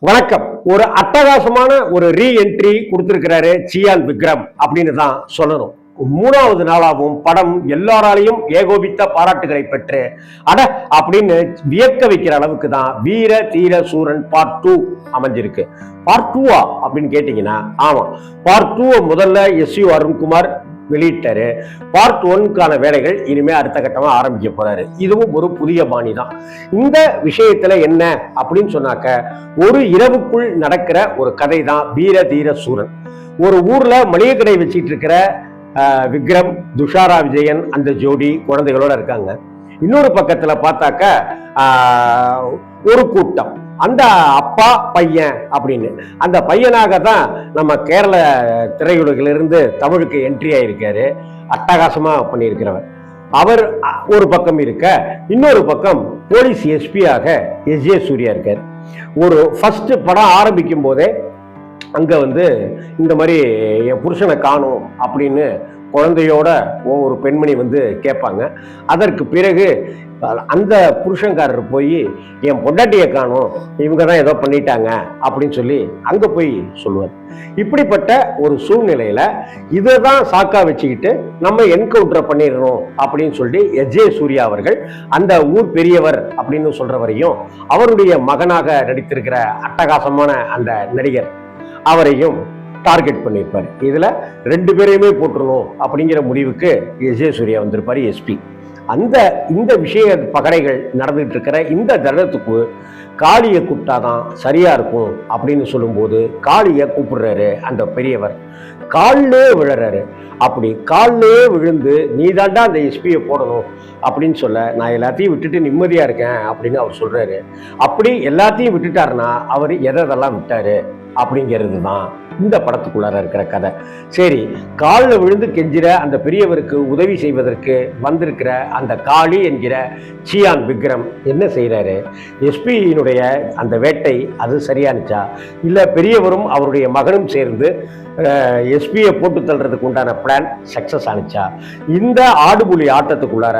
வணக்கம். ஒரு அட்டகாசமான ஒரு ரீஎன்ட்ரி கொடுத்திருக்கிறாரு சியான் விக்ரம் அப்படின்னு தான் சொல்லணும். மூணாவது நாளாகவும் படம் எல்லாராலையும் ஏகோபித்த பாராட்டுகளை பெற்று அட அப்படின்னு வியக்க வைக்கிற அளவுக்கு தான் வீர தீர சூரன் பார்ட் 2 அமைஞ்சிருக்கு. பார்ட் 2 அப்படின்னு கேட்டீங்கன்னா ஆமா, பார்ட் 2 முதல்ல எஸ்யு அருண்குமார் வெளியிட்டாரு. பார்ட் 1க்கான வேலைகள் இனிமே அடுத்த கட்டமா ஆரம்பிக்க போறாரு. இதுவும் ஒரு புதிய பாணி தான். இந்த விஷயத்துல என்ன அப்படின்னு சொன்னாக்க, ஒரு இரவுக்குள் நடக்கிற ஒரு கதை தான் வீர தீர சூரன். ஒரு ஊர்ல மளிகை கடை வச்சிட்டு இருக்கிற விக்ரம், துஷாரா விஜயன் அந்த ஜோடி குழந்தைகளோட இருக்காங்க. இன்னொரு பக்கத்துல பார்த்தாக்க ஒரு கூட்டம், அந்த அப்பா பையன் அப்படின்னு, அந்த பையனாக தான் நம்ம கேரள திரையுலகிலிருந்து தமிழுக்கு என்ட்ரி ஆயிருக்காரு. அட்டகாசமா பண்ணியிருக்கிறவர் அவர் ஒரு பக்கம் இருக்க, இன்னொரு பக்கம் போலீஸ் எஸ்பியாக எஸ்.ஜே. சூர்யா இருக்கார். ஒரு ஃபர்ஸ்ட் படம் ஆரம்பிக்கும் போதே அங்க இந்த மாதிரி என் புருஷனை காணும் அப்படின்னு குழந்தையோட ஒரு பெண்மணி கேட்பாங்க. அதற்கு பிறகு அந்த புருஷன்காரர் போய் என் பொண்டாட்டியை காணும், இவங்க தான் ஏதோ பண்ணிட்டாங்க அப்படின்னு சொல்லி அங்க போய் சொல்லுவார். இப்படிப்பட்ட ஒரு சூழ்நிலையில இதை தான் சாக்கா வச்சுக்கிட்டு நம்ம என்கவுண்டர் பண்ணிடணும் அப்படின்னு சொல்லி எஸ்.ஜே. சூர்யா அவர்கள் அந்த ஊர் பெரியவர் அப்படின்னு சொல்றவரையும் அவருடைய மகனாக நடித்திருக்கிற அட்டகாசமான அந்த நடிகர் அவரையும் டார்கெட் பண்ணியிருப்பார். இதுல 2 பேரையுமே போட்டுருணும் அப்படிங்கிற முடிவுக்கு எஸ்.ஜே. சூர்யா வந்திருப்பாரு, எஸ்பி. இந்த விஷய பகடைகள் நடந்துட்டு இருக்கிற இந்த தருணத்துக்கு காளியை கூப்பிட்டாதான் சரியா இருக்கும் அப்படின்னு சொல்லும்போது காளியை கூப்பிடுறாரு அந்த பெரியவர். காலிலே விழுறாரு. அப்படி காலிலே விழுந்து நீதாண்டா அந்த எஸ்பியை போடணும் அப்படின்னு சொல்ல, நான் எல்லாத்தையும் விட்டுட்டு நிம்மதியா இருக்கேன் அப்படின்னு அவர் சொல்றாரு. அப்படி எல்லாத்தையும் விட்டுட்டாருன்னா அவர் எதெல்லாம் விட்டாரு அப்படிங்கிறது தான் இந்த படத்துக்குள்ளார இருக்கிற கதை. சரி, காலில் விழுந்து கெஞ்சிற அந்த பெரியவருக்கு உதவி செய்வதற்கு வந்திருக்கிற அந்த காளி என்கிற சியான் விக்ரம் என்ன செய்யறாரு? எஸ்பியினுடைய அந்த வேட்டை அது சரியானுச்சா, இல்லை பெரியவரும் அவருடைய மகனும் சேர்ந்து எஸ்பியை போட்டு தள்ளுறதுக்கு உண்டான பிளான் சக்சஸ் ஆனிச்சா? இந்த ஆடுபுலி ஆட்டத்துக்குள்ளார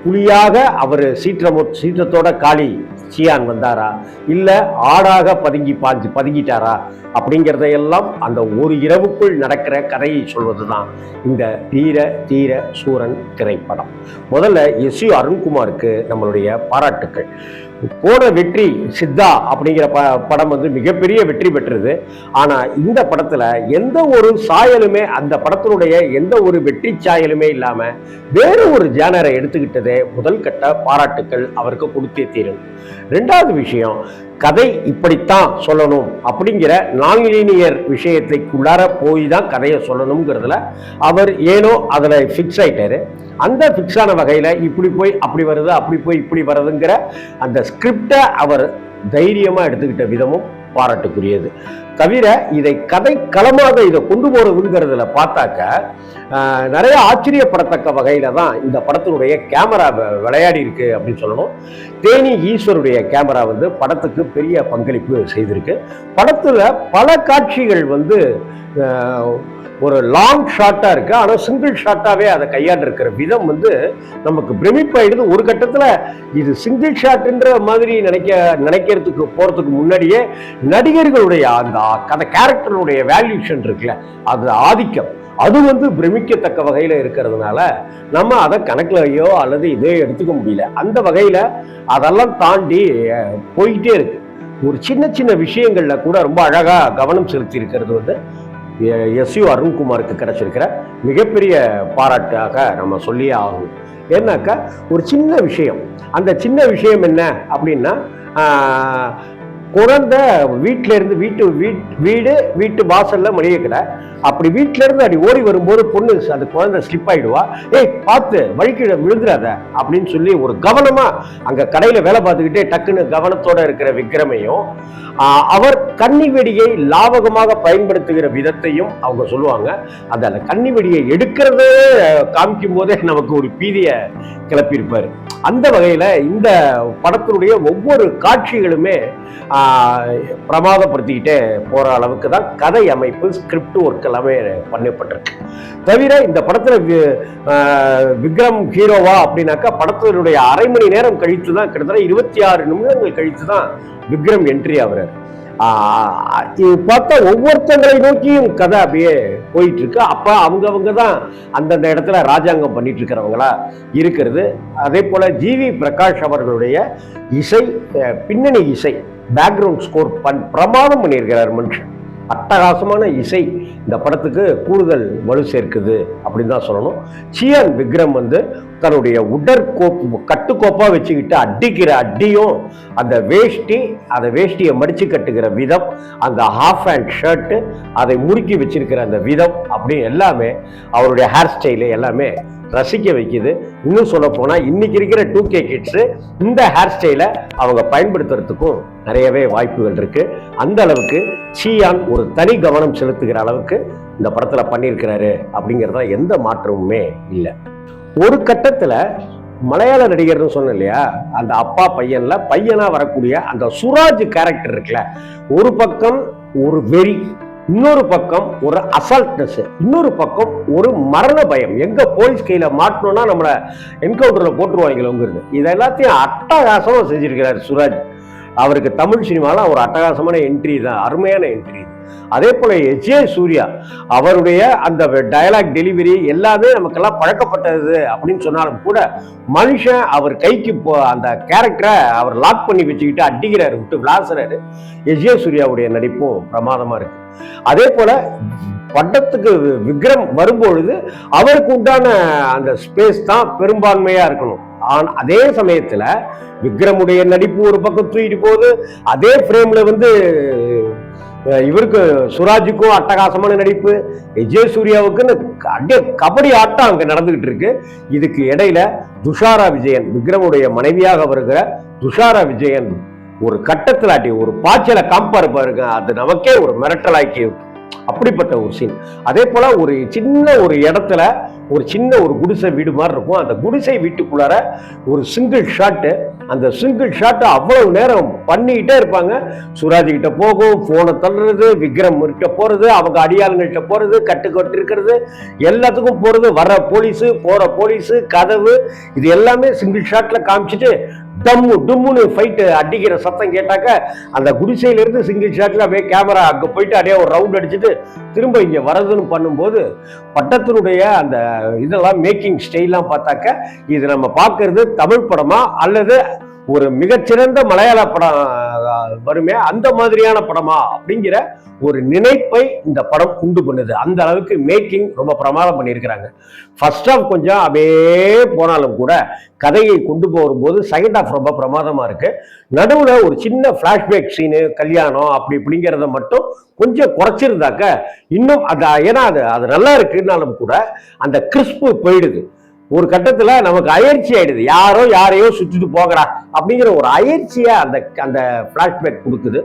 புலியாக அவர் சீற்றத்தோட காளி சியான் வந்தாரா, இல்ல ஆடாக பதுங்கிட்டாரா அப்படிங்கிறதையெல்லாம் அந்த ஒரு இரவுக்குள் நடக்கிற கதையை சொல்வதுதான் இந்த வீர தீர சூரன் திரைப்படம். முதல்ல எஸ்யு அருண்குமாருக்கு நம்மளுடைய பாராட்டுக்கள். போன வெற்றி சித்தா அப்படிங்கிற படம் மிகப்பெரிய வெற்றி பெற்றது. ஆனா இந்த படத்துல எந்த ஒரு சாயலுமே, அந்த படத்தினுடைய எந்த ஒரு வெற்றி சாயலுமே இல்லாம வேற ஒரு ஜானரை எடுத்துக்கிட்டதே முதல் கட்ட பாராட்டுக்கள் அவருக்கு கொடுத்தே தீரும். 2வது விஷயம், கதை இப்படித்தான் சொல்லணும் அப்படிங்கிற நான்லீனியர் விஷயத்தைக்குள்ளார போய் தான் கதையை சொல்லணுங்கிறதுல அவர் ஏனோ அதுல ஃபிக்ஸ் ஆயிட்டாரு. அந்த ஃபிக்ஸ் ஆன வகையில இப்படி போய் அப்படி வருது, அப்படி போய் இப்படி வருதுங்கிற அந்த ஸ்கிரிப்டை அவர் தைரியமா எடுத்துக்கிட்ட விதமும் பாராட்டுக்குரியது. தவிர இதை கதை களமாக இதை கொண்டு போறதுங்கிறதுல பார்த்தாக்க நிறைய ஆச்சரியப்படத்தக்க வகையில தான் இந்த படத்தினுடைய கேமரா விளையாடி இருக்கு அப்படின்னு சொல்லணும். தேனி ஈஸ்வருடைய கேமரா படத்துக்கு பெரிய பங்களிப்பு செய்திருக்கு. படத்துல பல காட்சிகள் ஒரு லாங் ஷாட்டா இருக்கு, ஆனா சிங்கிள் ஷாட்டாவே அதை கையாண்டு இருக்கிற விதம் நமக்கு பிரமிப்பாயிடுது. ஒரு கட்டத்துல இது சிங்கிள் ஷாட்ன்ற மாதிரி நினைக்கிறதுக்கு போறதுக்கு முன்னாடியே நடிகர்களுடைய அந்த கேரக்டருடைய வேல்யூஷன் இருக்குல்ல, அது ஆதிக்கம், அது பிரமிக்கத்தக்க வகையில இருக்கிறதுனால நம்ம அதை கணக்குலையோ அல்லது இதே எடுத்துக்க முடியல. அந்த வகையில அதெல்லாம் தாண்டி போயிட்டே இருக்கு. ஒரு சின்ன சின்ன விஷயங்கள்ல கூட ரொம்ப அழகா கவனம் செலுத்தி இருக்கிறது எஸ்யு அருண்குமாருக்கு கிடைச்சிருக்கிற மிகப்பெரிய பாராட்டாக நம்ம சொல்லியே ஆகும். ஏன்னாக்கா ஒரு சின்ன விஷயம், அந்த சின்ன விஷயம் என்ன அப்படின்னா, குழந்தை வீட்டுல இருந்து வீட்டு வாசல்ல மளிகை கடை, அப்படி வீட்டுல இருந்து அப்படி ஓடி வரும்போது பொண்ணு அந்த குழந்தை ஸ்லிப் ஆயிடுவா, ஏய் பார்த்து வழிக்கு விழுந்துடாத அப்படின்னு சொல்லி ஒரு கவனமா அங்க கடையில வேலை பார்த்துக்கிட்டே டக்குன்னு கவனத்தோட இருக்கிற விக்ரமையும் அவர் கன்னி வெடியை லாவகமாக பயன்படுத்துகிற விதத்தையும் அவங்க சொல்லுவாங்க. அந்த கன்னி வெடியை எடுக்கிறதே காமிக்கும் போதே நமக்கு ஒரு பீதியை கிளப்பியிருப்பாரு. அந்த வகையில இந்த படத்தினுடைய ஒவ்வொரு காட்சிகளுமே பிரமாதப்படுத்திக்கிட்டே போற அளவுக்கு தான் கதை அமைப்பு, ஸ்கிரிப்ட் ஒர்க் எல்லாமே பண்ணப்பட்டிருக்கு. தவிர இந்த படத்துல விக்ரம் ஹீரோவா அப்படின்னாக்கா படத்தினுடைய அரை மணி நேரம் கழித்து தான், கிட்டத்தட்ட 26 நிமிடங்கள் கழித்து தான் விக்ரம் என்ட்ரி ஆகுறாரு. இது பார்த்தா ஒவ்வொருத்தங்களை நோக்கியும் கதை அப்படியே போயிட்டு இருக்கு. அப்ப அவங்க தான் அந்தந்த இடத்துல ராஜாங்கம் பண்ணிட்டு இருக்கிறவங்களா இருக்கிறது. அதே போல ஜிவி பிரகாஷ் அவர்களுடைய இசை, பின்னணி இசை, பேக்ரவுண்ட் ஸ்கோர் பிரமாதம் பண்ணியிருக்கிறார் மனுஷன். அட்டகாசமான இசை இந்த படத்துக்கு கூடுதல் வலு சேர்க்குது அப்படின்னு தான் சொல்லணும். சியான் விக்ரம் வந்து தன்னுடைய கட்டுக்கோப்பா வச்சுக்கிட்டு அடிக்கிற அடியும், அந்த வேஷ்டியை மடிச்சு கட்டுகிற விதம், அந்த ஹாஃப் ஹேண்ட் ஷர்ட்டு அதை முறுக்கி வச்சிருக்கிற அந்த விதம், அப்படி எல்லாமே அவருடைய ஹேர் ஸ்டைலு எல்லாமே ரசிக்க வைக்குது. இன்னும் சொல்ல போனா இன்னைக்கு இருக்கிற 2K கிட்ஸ் இந்த ஹேர் ஸ்டைலை அவங்க பயன்படுத்துறதுக்கும் நிறையவே வாய்ப்புகள் இருக்கு. அந்த அளவுக்கு சியான் ஒரு தனி கவனம் செலுத்துகிற அளவுக்கு இந்த படத்துல பண்ணியிருக்கிறாரு அப்படிங்கிறத எந்த மாற்றமுமே இல்லை. ஒரு கட்டத்துல மலையாள நடிகர்னு சொன்ன இல்லையா, அந்த அப்பா பையனா வரக்கூடிய அந்த சுராஜ் கேரக்டர் இருக்குல்ல, ஒரு பக்கம் ஒரு வெறி, இன்னொரு பக்கம் ஒரு அசால்ட்னஸ், இன்னொரு பக்கம் ஒரு மரண பயம், எங்க போலீஸ் கையில மாட்டணும்னா நம்மள என்கவுண்டர்ல போட்டுருவாங்களோங்கிறது. இது எல்லாத்தையும் அட்டகாசமா செஞ்சிருக்கிறார் சுராஜ். அவருக்கு தமிழ் சினிமாவில் ஒரு அட்டகாசமான என்ட்ரி தான், அருமையான என்ட்ரி. அதே போல எஜே சூர்யா அவருடைய அந்த டயலாக் டெலிவரி எல்லாமே நமக்கெல்லாம் பழக்கப்பட்டது அப்படின்னு சொன்னாலும் கூட, மனுஷன் அவர் கைக்கு அந்த கேரக்டரை அவர் லாக் பண்ணி வச்சுக்கிட்டு அடிக்கிறாரு, விட்டு விளாசுறாரு. எஜே சூர்யாவுடைய நடிப்பும் பிரமாதமா இருக்கு. அதே போல படத்துக்கு விக்ரம் வரும்பொழுது அவருக்கு உண்டான அந்த ஸ்பேஸ் தான் பெரும்பான்மையா இருக்கணும். அதே சமயத்துல விக்ரமுடைய நடிப்பு ஒரு பக்கம் தூக்கிட்டு போகுது, அதே ஃப்ரேம்ல வந்து இவருக்கு சுராஜுக்கும் அட்டகாசமான நடிப்பு, விஜய் சூர்யாவுக்குன்னு அப்படியே கபடி ஆட்டம் அங்க நடந்துகிட்டு இருக்கு. இதுக்கு இடையில துஷாரா விஜயன், விக்ரமுடைய மனைவியாக வருகிற துஷாரா விஜயன் ஒரு கட்டத்தில் ஆட்டி ஒரு பாய்ச்சலை காம்பாரு பாருங்க, அது நமக்கே ஒரு மிரட்டலாக்கி அப்படிப்பட்ட ஒரு சீன். அதே போல ஒரு சின்ன ஒரு இடத்துல ஒரு சின்ன ஒரு குடிசை வீடு மாதிரி இருக்கும். அந்த குடிசை வீட்டுக்குள்ளார ஒரு சிங்கிள் ஷாட்டு, அந்த சிங்கிள் ஷாட் அவ்வளவு நேரம் பண்ணிக்கிட்டே இருப்பாங்க. சுராஜ் கிட்ட போகும், போனை தள்ளுறது, விக்ரம் கிட்ட போறது, அவங்க அடியாளுங்கள்ட்ட போறது, கட்டு இருக்கிறது, எல்லாத்துக்கும் போறது, வர போலீஸு போற போலீஸு கதவு, இது எல்லாமே சிங்கிள் ஷாட்ல காமிச்சிட்டு டம்மு டும்முன்னு ஃபைட்டு அடிக்கிற சத்தம் கேட்டாக்க அந்த குடிசையிலிருந்து சிங்கிள் ஷாட்ல அப்படியே கேமரா அங்கே போயிட்டு அப்படியே ஒரு ரவுண்ட் அடிச்சுட்டு திரும்ப இங்கே வரதுன்னு பண்ணும்போது பட்டத்தினுடைய அந்த இதெல்லாம் மேக்கிங் ஸ்டைல்லாம் பார்த்தாக்க இது நம்ம பார்க்கறது தமிழ் படமா அல்லது ஒரு மிகச்சிறந்த மலையாள படம் வருமே அந்த மாதிரியான படமா அப்படிங்கிற ஒரு நினைப்பை இந்த படம் உண்டு பண்ணுது. அந்த அளவுக்கு மேக்கிங் ரொம்ப பிரமாதம் பண்ணியிருக்கிறாங்க. ஃபர்ஸ்ட் ஹாஃப் கொஞ்சம் அப்படியே போனாலும் கூட கதையை கொண்டு போகும்போது செகண்ட் ஹாஃப் ரொம்ப பிரமாதமா இருக்கு. நடுவுல ஒரு சின்ன பிளாஷ்பேக் சீனு, கல்யாணம் அப்படி இப்படிங்கிறத மட்டும் கொஞ்சம் குறைச்சிருந்தாக்க இன்னும் ஏன்னா அது நல்லா இருக்குன்னாலும் கூட அந்த கிறிஸ்பு போயிடுது. ஒரு கட்டத்துல நமக்கு அயற்சி ஆயிடுது, யாரையோ சுற்றிட்டு போகிறா அப்படிங்கிற ஒரு அயற்சியா அந்த பிளாஷ்பேக் கொடுக்குது.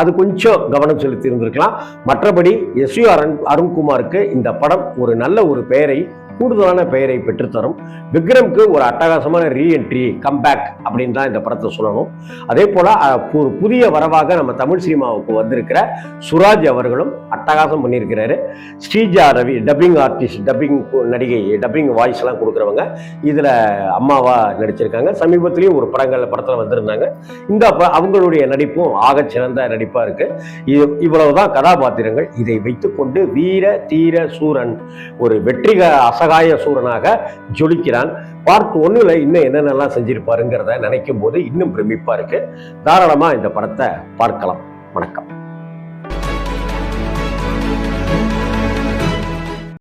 அது கொஞ்சம் கவனம் செலுத்தி இருந்திருக்கலாம். மற்றபடி எஸ்யூ அருண்குமாருக்கு இந்த படம் ஒரு நல்ல ஒரு பெயரை, கூடுதலான பெயரை பெற்றுத்தரும். விக்ரம்க்கு ஒரு அட்டகாசமான ரீஎன்ட்ரி, கம்பேக் அப்படின்னு தான் இந்த படத்தை சொல்லணும். அதே போல ஒரு புதிய வரவாக நம்ம தமிழ் சினிமாவுக்கு வந்திருக்கிற சுராஜ் அவர்களும் அட்டகாசம் பண்ணியிருக்கிறாரு. Sreeja Ravi dubbing artist, dubbing நடிகை, டப்பிங் வாய்ஸ் எல்லாம் கொடுக்குறவங்க இதுல அம்மாவா நடிச்சிருக்காங்க. சமீபத்திலையும் ஒரு படத்துல வந்திருந்தாங்க. இந்த அவங்களுடைய நடிப்பும் ஆக சிறந்த நடிப்பா இருக்கு. இவ்வளவுதான் கதாபாத்திரங்கள். இதை வைத்துக்கொண்டு வீர தீர சூரன் ஒரு அசகாய சூரனாக ஜொலிக்கிறான். பார்ட் 1ல இன்னும் என்னென்னலாம் செஞ்சிருப்பாருங்கிறத நினைக்கும் போது இன்னும் பிரமிப்பா இருக்கு. தாராளமா இந்த படத்தை பார்க்கலாம். வணக்கம்.